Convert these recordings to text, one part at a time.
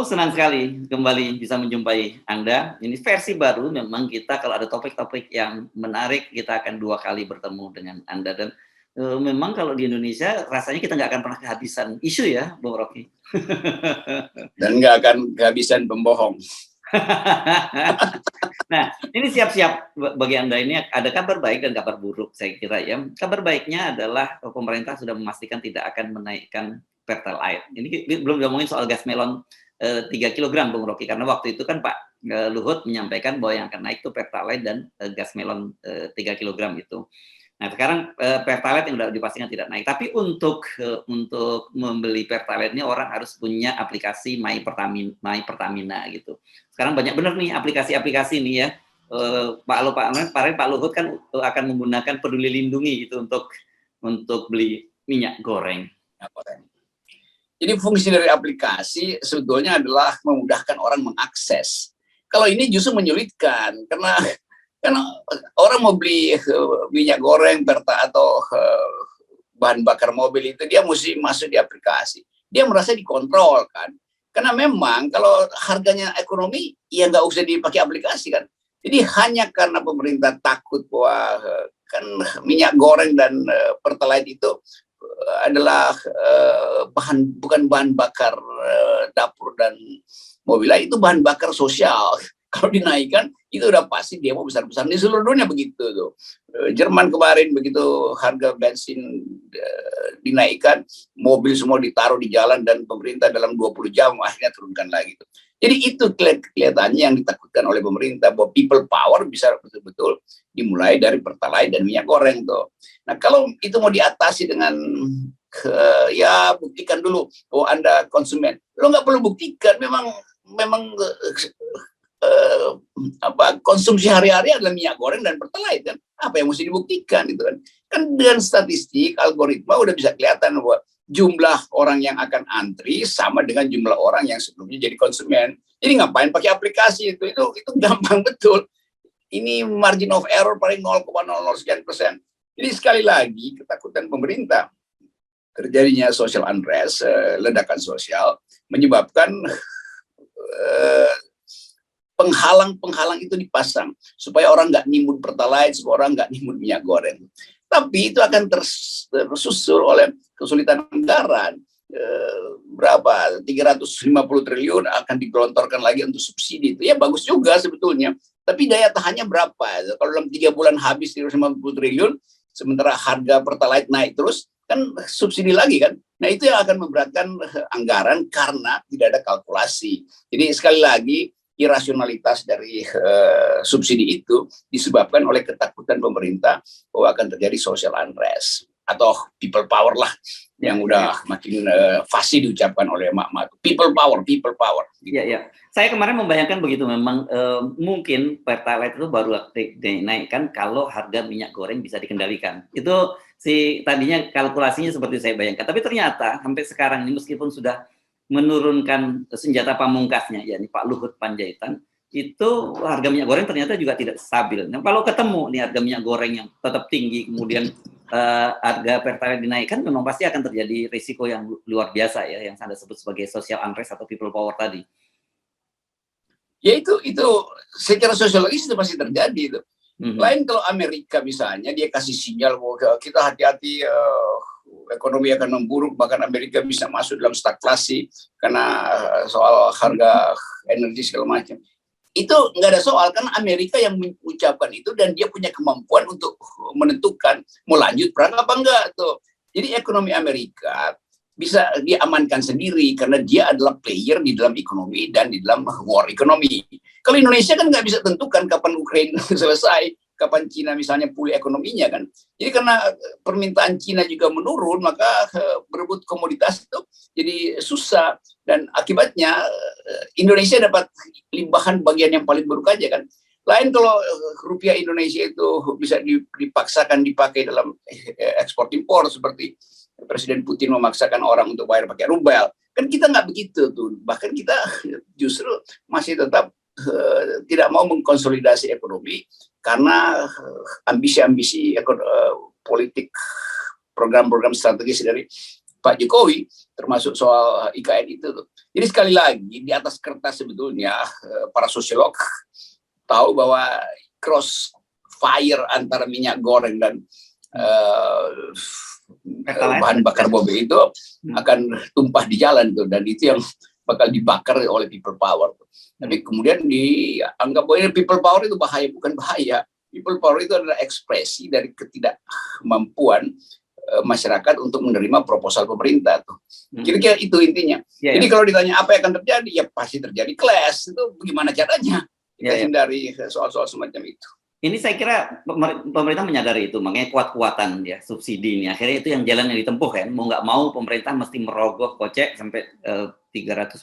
senang sekali kembali bisa menjumpai Anda. Ini versi baru, memang kita kalau ada topik-topik yang menarik, kita akan 2 kali bertemu dengan Anda dan, memang kalau di Indonesia rasanya kita nggak akan pernah kehabisan isu ya, Bung Rocky. Dan nggak akan kehabisan pembohong. Nah, ini siap-siap bagi Anda ini ada kabar baik dan kabar buruk saya kira ya. Kabar baiknya adalah pemerintah sudah memastikan tidak akan menaikkan Pertalite. Ini belum ngomongin soal gas melon 3 kilogram Bung Rocky, karena waktu itu kan Pak Luhut menyampaikan bahwa yang akan naik itu Pertalite dan gas melon 3 kilogram itu. Nah sekarang Pertalite yang sudah dipastikan tidak naik. Tapi untuk membeli Pertalite ini orang harus punya aplikasi My Pertamina gitu. Sekarang banyak benar nih aplikasi-aplikasi nih ya. Pak Luhut kan akan menggunakan Peduli Lindungi gitu untuk beli minyak goreng. Jadi fungsi dari aplikasi sebetulnya adalah memudahkan orang mengakses. Kalau ini justru menyulitkan karena orang mau beli minyak goreng atau bahan bakar mobil itu dia mesti masuk di aplikasi. Dia merasa dikontrol kan. Karena memang kalau harganya ekonomi ya nggak usah dipakai aplikasi kan. Jadi hanya karena pemerintah takut bahwa kan minyak goreng dan Pertalite itu adalah bukan bahan bakar dapur dan mobil, itu bahan bakar sosial. Kalau dinaikkan itu udah pasti demo besar-besaran di seluruh dunia begitu tuh. Jerman kemarin begitu harga bensin dinaikkan, mobil semua ditaruh di jalan dan pemerintah dalam 20 jam akhirnya turunkan lagi tuh. Jadi itu kelihatannya yang ditakutkan oleh pemerintah, bahwa people power bisa betul-betul dimulai dari Pertalite dan minyak goreng tuh. Nah kalau itu mau diatasi dengan ya buktikan dulu bahwa Anda konsumen. Lo nggak perlu buktikan, memang konsumsi hari-hari adalah minyak goreng dan Pertalite kan. Apa yang mesti dibuktikan itu kan? Kan dengan statistik algoritma udah bisa kelihatan bahwa jumlah orang yang akan antri sama dengan jumlah orang yang sebelumnya jadi konsumen. Jadi ngapain pakai aplikasi itu gampang betul. Ini margin of error paling 0,00 sekian persen. Jadi sekali lagi ketakutan pemerintah terjadinya social unrest, ledakan sosial menyebabkan penghalang itu dipasang supaya orang nggak nimbun Pertalite, supaya orang nggak nimbun minyak goreng. Tapi itu akan tersusul oleh kesulitan anggaran. Berapa 350 triliun akan digelontorkan lagi untuk subsidi. Itu ya bagus juga sebetulnya. Tapi daya tahannya berapa? Kalau dalam 3 bulan habis 350 triliun, sementara harga Pertalite naik terus, kan subsidi lagi kan. Nah itu yang akan memberatkan anggaran karena tidak ada kalkulasi. Jadi sekali lagi irasionalitas dari subsidi itu disebabkan oleh ketakutan pemerintah bahwa akan terjadi social unrest atau people power lah yang udah makin fasih diucapkan oleh emak-emak. People power. Gitu. Iya. Saya kemarin membayangkan begitu, memang mungkin Pertalite itu baru dinaikkan kalau harga minyak goreng bisa dikendalikan. Itu tadinya kalkulasinya seperti saya bayangkan. Tapi ternyata sampai sekarang ini meskipun sudah menurunkan senjata pamungkasnya, yakni Pak Luhut Panjaitan, itu harga minyak goreng ternyata juga tidak stabil. Nah, kalau ketemu nih harga minyak goreng yang tetap tinggi, kemudian harga Pertalite dinaikkan, memang pasti akan terjadi risiko yang luar biasa ya, yang Anda sebut sebagai social unrest atau people power tadi. Ya itu secara sosiologis itu pasti terjadi itu. Lain kalau Amerika misalnya dia kasih sinyal bahwa kita hati-hati ekonomi akan memburuk, bahkan Amerika bisa masuk dalam stagflasi karena soal harga energi segala macam. Itu nggak ada soal, kan Amerika yang mengucapkan itu dan dia punya kemampuan untuk menentukan mau lanjut perang apa enggak tuh. Jadi ekonomi Amerika bisa diamankan sendiri karena dia adalah player di dalam ekonomi dan di dalam war ekonomi. Kalau Indonesia kan nggak bisa tentukan kapan Ukraina selesai, kapan Cina misalnya pulih ekonominya kan. Jadi karena permintaan Cina juga menurun, maka berebut komoditas itu jadi susah. Dan akibatnya Indonesia dapat limpahan bagian yang paling buruk aja kan. Lain kalau rupiah Indonesia itu bisa dipaksakan dipakai dalam ekspor impor seperti Presiden Putin memaksakan orang untuk bayar pakai rubel. Kan kita nggak begitu tuh. Bahkan kita justru masih tetap tidak mau mengkonsolidasi ekonomi karena ambisi-ambisi politik, program-program strategis dari Pak Jokowi, termasuk soal IKN itu tuh. Jadi sekali lagi di atas kertas sebetulnya para sosiolog tahu bahwa cross fire antara minyak goreng dan bahan bakar mobil itu akan tumpah di jalan tuh, dan itu yang bakal dibakar oleh people power. Tapi kemudian dianggap bahwa people power itu bahaya, bukan bahaya. People power itu adalah ekspresi dari ketidakmampuan masyarakat untuk menerima proposal pemerintah tuh. Kira-kira itu intinya. Jadi kalau ditanya apa yang akan terjadi, ya pasti terjadi clash. Itu bagaimana caranya kita hindari soal-soal semacam itu. Ini saya kira pemerintah menyadari itu, makanya kuat-kuatan ya subsidi ini. Akhirnya itu yang jalan yang ditempuh kan. Mau nggak mau pemerintah mesti merogoh kocek sampai 370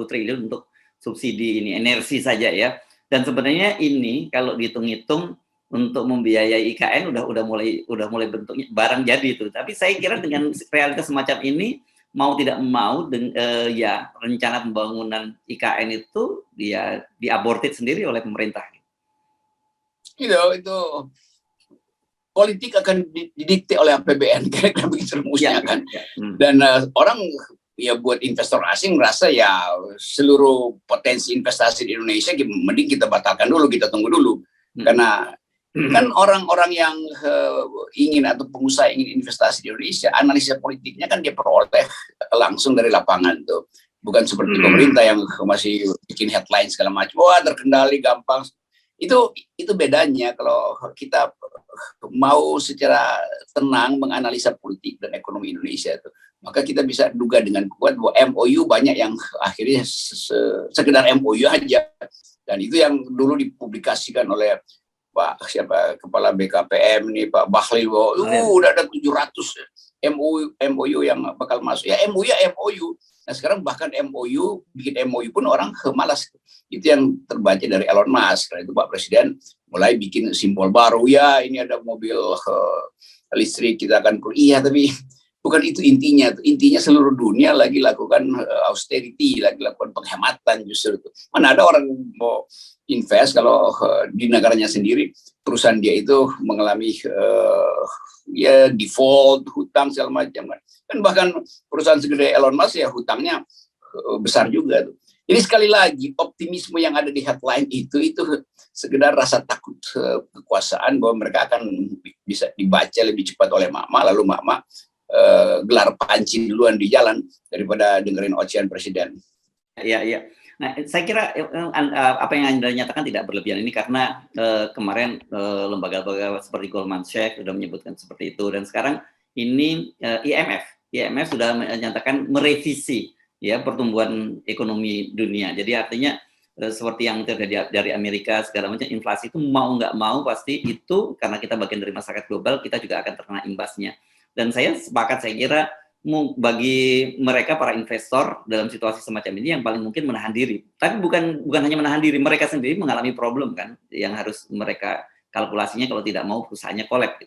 triliun untuk subsidi ini, energi saja ya. Dan sebenarnya ini kalau dihitung-hitung untuk membiayai IKN udah mulai bentuknya barang jadi itu. Tapi saya kira dengan realitas semacam ini mau tidak mau ya rencana pembangunan IKN itu dia diaborted sendiri oleh pemerintah. Itu politik akan didikte oleh APBN, kira-kira begitu rumusnya kan. Dan orang ya buat investor asing merasa ya seluruh potensi investasi di Indonesia mending kita batalkan dulu, kita tunggu dulu. Karena kan orang-orang yang ingin atau pengusaha ingin investasi di Indonesia, analisa politiknya kan dia peroleh langsung dari lapangan tuh. Bukan seperti pemerintah yang masih bikin headline segala macam, wah terkendali gampang. Itu bedanya kalau kita mau secara tenang menganalisa politik dan ekonomi Indonesia itu, maka kita bisa duga dengan kuat bahwa MOU banyak yang akhirnya sekedar MOU aja, dan itu yang dulu dipublikasikan oleh Pak kepala BKPM nih, Pak Bahlil, udah ada 700 MOU yang bakal masuk. Ya MOU ya MOU. Nah sekarang bahkan bikin MOU pun orang malas. Itu yang terbaca dari Elon Musk. Karena itu Pak Presiden mulai bikin simbol baru, ya ini ada mobil listrik kita akan iya, tapi bukan itu intinya. Intinya seluruh dunia lagi lakukan austerity, lagi lakukan penghematan justru itu. Mana ada orang mau invest kalau di negaranya sendiri perusahaan dia itu mengalami ya default, hutang segala macam kan bahkan perusahaan segede Elon Musk ya hutangnya besar juga tuh. Jadi sekali lagi optimisme yang ada di headline itu sekedar rasa takut kekuasaan bahwa mereka akan bisa dibaca lebih cepat oleh Mama, lalu Mama gelar panci duluan di jalan daripada dengerin ocehan presiden. Iya. Nah, saya kira apa yang Anda nyatakan tidak berlebihan ini karena kemarin lembaga-lembaga seperti Goldman Sachs sudah menyebutkan seperti itu, dan sekarang ini IMF sudah menyatakan merevisi ya pertumbuhan ekonomi dunia. Jadi artinya seperti yang terjadi dari Amerika segala macam, inflasi itu mau nggak mau pasti itu karena kita bagian dari masyarakat global, kita juga akan terkena imbasnya. Dan saya sepakat, saya kira bagi mereka para investor dalam situasi semacam ini yang paling mungkin menahan diri. Tapi bukan hanya menahan diri, mereka sendiri mengalami problem kan yang harus mereka kalkulasinya kalau tidak mau perusahaannya kolab.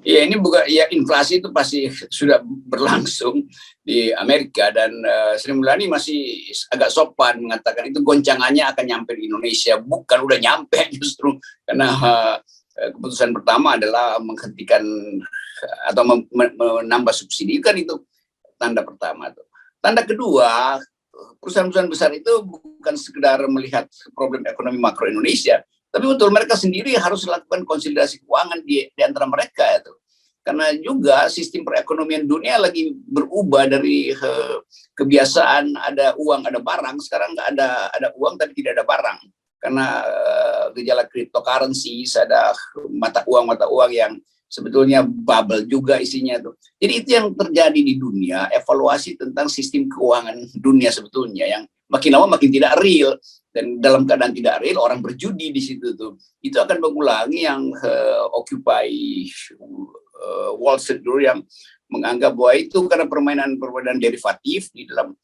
Ya ini bukan ya, inflasi itu pasti sudah berlangsung di Amerika, dan Sri Mulyani masih agak sopan mengatakan itu goncangannya akan nyampe di Indonesia, bukan udah nyampe justru, karena keputusan pertama adalah menghentikan atau menambah subsidi, kan itu tanda pertama tuh. Tanda kedua, perusahaan-perusahaan besar itu bukan sekedar melihat problem ekonomi makro Indonesia, tapi betul mereka sendiri harus melakukan konsolidasi keuangan di antara mereka itu. Karena juga sistem perekonomian dunia lagi berubah dari kebiasaan ada uang ada barang, sekarang nggak ada uang tapi tidak ada barang. Karena gejala cryptocurrency, ada mata uang yang sebetulnya bubble juga isinya tuh. Jadi itu yang terjadi di dunia, evaluasi tentang sistem keuangan dunia sebetulnya yang makin lama makin tidak real, dan dalam keadaan tidak real orang berjudi di situ tuh. Itu akan mengulangi yang Occupy Wall Street dulu, yang menganggap bahwa itu karena permainan derivatif di dalam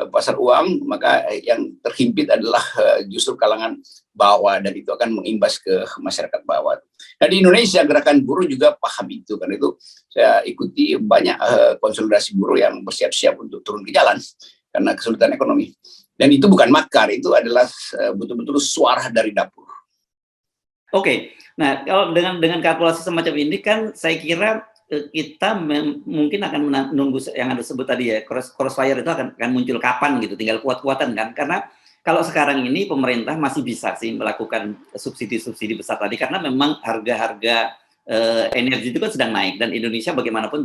pasar uang, maka yang terhimpit adalah justru kalangan bawah, dan itu akan mengimbas ke masyarakat bawah. Nah di Indonesia gerakan buruh juga paham itu, karena itu saya ikuti banyak konsolidasi buruh yang bersiap-siap untuk turun ke jalan karena kesulitan ekonomi. Dan itu bukan makar, itu adalah betul-betul suara dari dapur. Oke, nah kalau dengan kalkulasi semacam ini kan saya kira kita mungkin akan menunggu yang Anda sebut tadi ya, crossfire itu akan muncul kapan gitu, tinggal kuat-kuatan kan. Karena kalau sekarang ini pemerintah masih bisa sih melakukan subsidi-subsidi besar tadi, karena memang harga-harga energi itu kan sedang naik, dan Indonesia bagaimanapun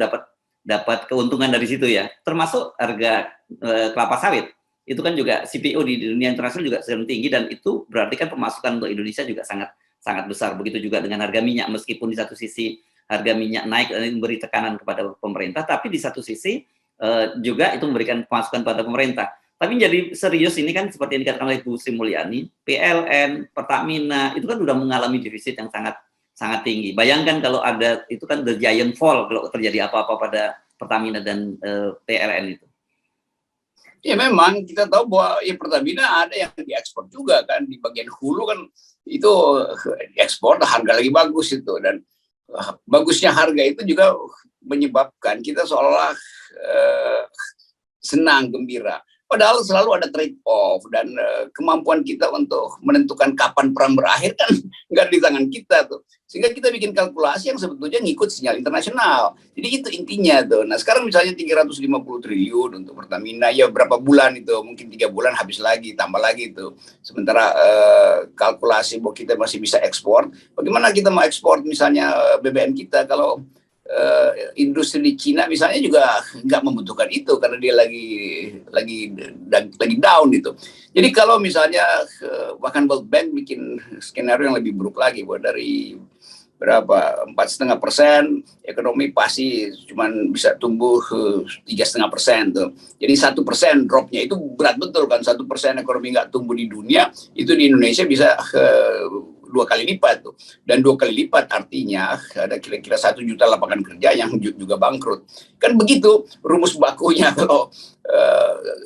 dapat keuntungan dari situ ya, termasuk harga kelapa sawit. Itu kan juga CPO di dunia internasional juga sedang tinggi, dan itu berarti kan pemasukan untuk Indonesia juga sangat besar. Begitu juga dengan harga minyak, meskipun di satu sisi harga minyak naik dan memberi tekanan kepada pemerintah, tapi di satu sisi juga itu memberikan pemasukan pada pemerintah. Tapi jadi serius ini kan seperti yang dikatakan oleh Bu Sri Mulyani, PLN, Pertamina itu kan sudah mengalami defisit yang sangat tinggi. Bayangkan kalau ada, itu kan the giant fall kalau terjadi apa-apa pada Pertamina dan PLN itu. Ya memang kita tahu bahwa ya Pertamina ada yang diekspor juga kan, di bagian hulu kan itu ekspor, harga lagi bagus itu, dan bagusnya harga itu juga menyebabkan kita seolah senang, gembira. Padahal selalu ada trade off, dan kemampuan kita untuk menentukan kapan perang berakhir kan nggak di tangan kita tuh. Sehingga kita bikin kalkulasi yang sebetulnya ngikut sinyal internasional. Jadi itu intinya tuh. Nah sekarang misalnya 350 triliun untuk Pertamina, ya berapa bulan itu? Mungkin 3 bulan habis lagi, tambah lagi itu. Sementara kalkulasi bahwa kita masih bisa ekspor. Bagaimana kita mau ekspor misalnya BBM kita kalau industri di Cina misalnya juga nggak membutuhkan itu karena dia lagi down gitu. Jadi kalau misalnya bahkan World Bank bikin skenario yang lebih buruk lagi, bahwa dari berapa 4,5% ekonomi pasti cuma bisa tumbuh 3,5% tuh. Jadi 1% dropnya itu berat betul kan, 1% ekonomi nggak tumbuh di dunia, itu di Indonesia bisa 2 kali lipat tuh. Dan 2 kali lipat artinya ada kira-kira 1 juta lapangan kerja yang juga bangkrut. Kan begitu rumus bakunya kalau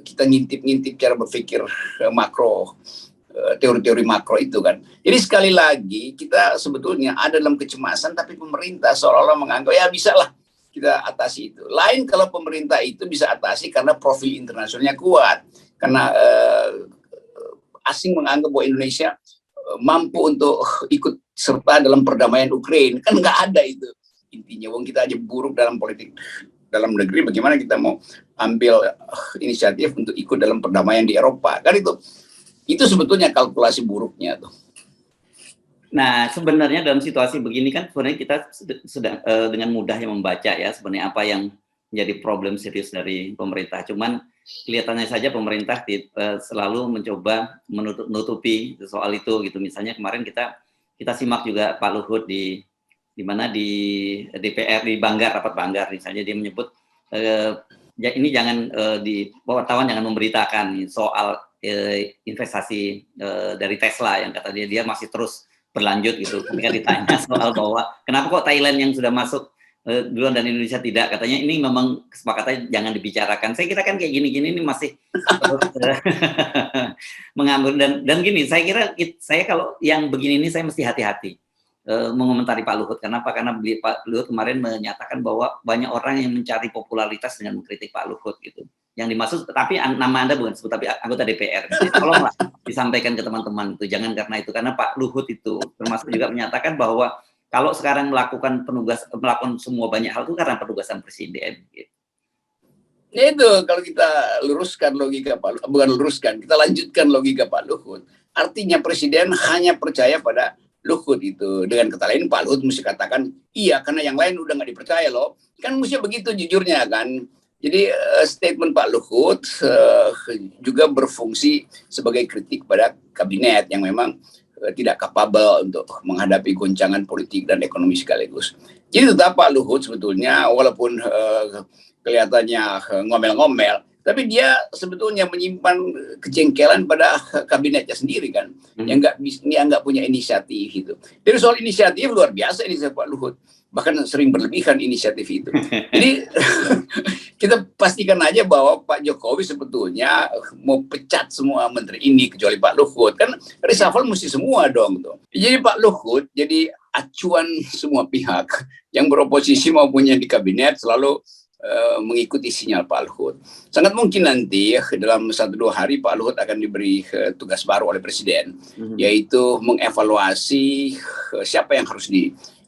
kita ngintip-ngintip cara berpikir makro, teori-teori makro itu kan. Jadi sekali lagi kita sebetulnya ada dalam kecemasan, tapi pemerintah seolah-olah menganggap ya bisa lah kita atasi itu. Lain kalau pemerintah itu bisa atasi karena profil internasionalnya kuat. Karena asing menganggap bahwa Indonesia mampu untuk ikut serta dalam perdamaian Ukraina, kan nggak ada itu intinya. Wong kita aja buruk dalam politik dalam negeri, bagaimana kita mau ambil inisiatif untuk ikut dalam perdamaian di Eropa, kan itu sebetulnya kalkulasi buruknya tuh. Nah sebenarnya dalam situasi begini kan sebenarnya kita sudah dengan mudahnya membaca ya sebenarnya apa yang menjadi problem serius dari pemerintah. Cuman kelihatannya saja pemerintah selalu mencoba menutupi soal itu gitu. Misalnya kemarin kita simak juga Pak Luhut di mana di DPR di Banggar, rapat Banggar misalnya, dia menyebut ini jangan di wartawan jangan memberitakan soal investasi dari Tesla yang kata dia masih terus berlanjut gitu. Ketika ditanya soal bahwa kenapa kok Thailand yang sudah masuk duluan dan Indonesia tidak, katanya ini memang kesepakatannya jangan dibicarakan. Saya kira kan kayak gini-gini ini masih mengambil, dan gini, saya kalau yang begini ini saya mesti hati-hati mengomentari Pak Luhut. Kenapa? Karena Pak Luhut kemarin menyatakan bahwa banyak orang yang mencari popularitas dengan mengkritik Pak Luhut gitu. Yang dimaksud, tapi nama Anda bukan sebut, tapi anggota DPR. Jadi tolonglah disampaikan ke teman-teman itu, jangan karena itu, karena Pak Luhut itu termasuk juga menyatakan bahwa kalau sekarang melakukan semua banyak hal itu karena penugasan presiden. Gitu. Itu kalau kita luruskan logika Pak Luhut, bukan luruskan, kita lanjutkan logika Pak Luhut. Artinya presiden hanya percaya pada Luhut itu. Dengan kata lain Pak Luhut mesti katakan iya karena yang lain udah nggak dipercaya loh. Kan mesti begitu jujurnya kan. Jadi statement Pak Luhut juga berfungsi sebagai kritik pada kabinet yang memang tidak kapabel untuk menghadapi goncangan politik dan ekonomi sekaligus. Jadi tetap Pak Luhut sebetulnya walaupun kelihatannya ngomel-ngomel, tapi dia sebetulnya menyimpan kejengkelan pada kabinetnya sendiri kan, yang nggak punya inisiatif itu. Jadi soal inisiatif luar biasa ini Pak Luhut, bahkan sering berlebihan inisiatif itu. Jadi kita pastikan aja bahwa Pak Jokowi sebetulnya mau pecat semua menteri ini kecuali Pak Luhut, kan reshuffle mesti semua dong tuh. Jadi Pak Luhut jadi acuan semua pihak yang beroposisi maupun yang di kabinet selalu mengikuti sinyal Pak Luhut. Sangat mungkin nanti dalam 1-2 hari Pak Luhut akan diberi tugas baru oleh Presiden, yaitu mengevaluasi siapa yang harus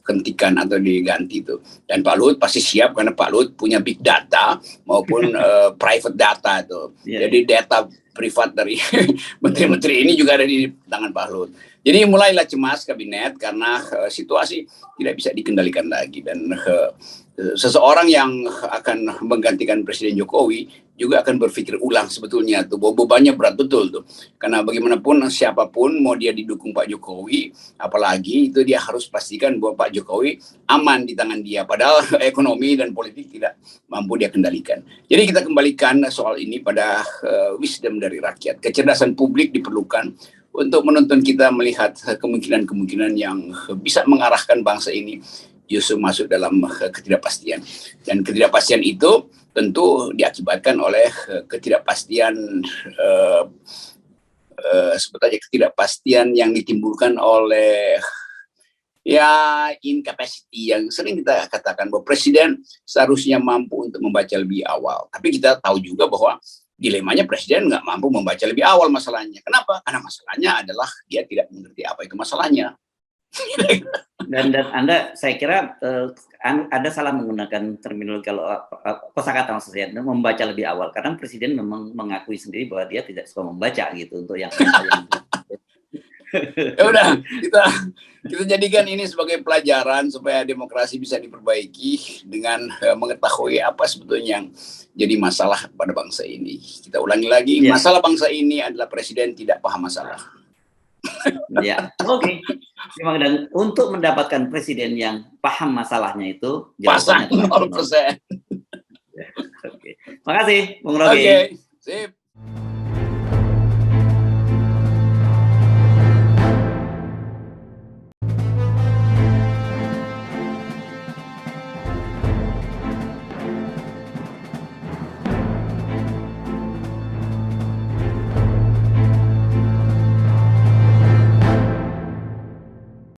dihentikan atau diganti itu. Dan Pak Luhut pasti siap karena Pak Luhut punya big data maupun private data itu. Jadi data privat dari menteri-menteri ini juga ada di tangan Pak Luhut. Jadi mulailah cemas kabinet karena situasi tidak bisa dikendalikan lagi, dan seseorang yang akan menggantikan Presiden Jokowi juga akan berpikir ulang sebetulnya tuh, bebannya berat betul tuh, karena bagaimanapun siapapun mau dia didukung Pak Jokowi, apalagi itu dia harus pastikan bahwa Pak Jokowi aman di tangan dia, padahal ekonomi dan politik tidak mampu dia kendalikan. Jadi kita kembalikan soal ini pada wisdom dari rakyat, kecerdasan publik diperlukan untuk menuntun kita melihat kemungkinan-kemungkinan yang bisa mengarahkan bangsa ini justru masuk dalam ketidakpastian. Dan ketidakpastian itu tentu diakibatkan oleh ketidakpastian sebetulnya ketidakpastian yang ditimbulkan oleh ya incapacity yang sering kita katakan bahwa presiden seharusnya mampu untuk membaca lebih awal. Tapi kita tahu juga bahwa dilemanya presiden nggak mampu membaca lebih awal masalahnya. Kenapa? Karena masalahnya adalah dia tidak mengerti apa itu masalahnya. Dan Anda, saya kira Anda salah menggunakan terminologi, kalau kosakata maksudnya membaca lebih awal, karena presiden memang mengakui sendiri bahwa dia tidak suka membaca gitu untuk yang ya udah, kita jadikan ini sebagai pelajaran supaya demokrasi bisa diperbaiki dengan mengetahui apa sebetulnya yang jadi masalah pada bangsa ini. Kita ulangi lagi, masalah bangsa ini adalah presiden tidak paham masalah. Ya, oke. Dan untuk mendapatkan presiden yang paham masalahnya itu pasang 0%. Oke. Makasih, Bung Rogi. Oke, sip.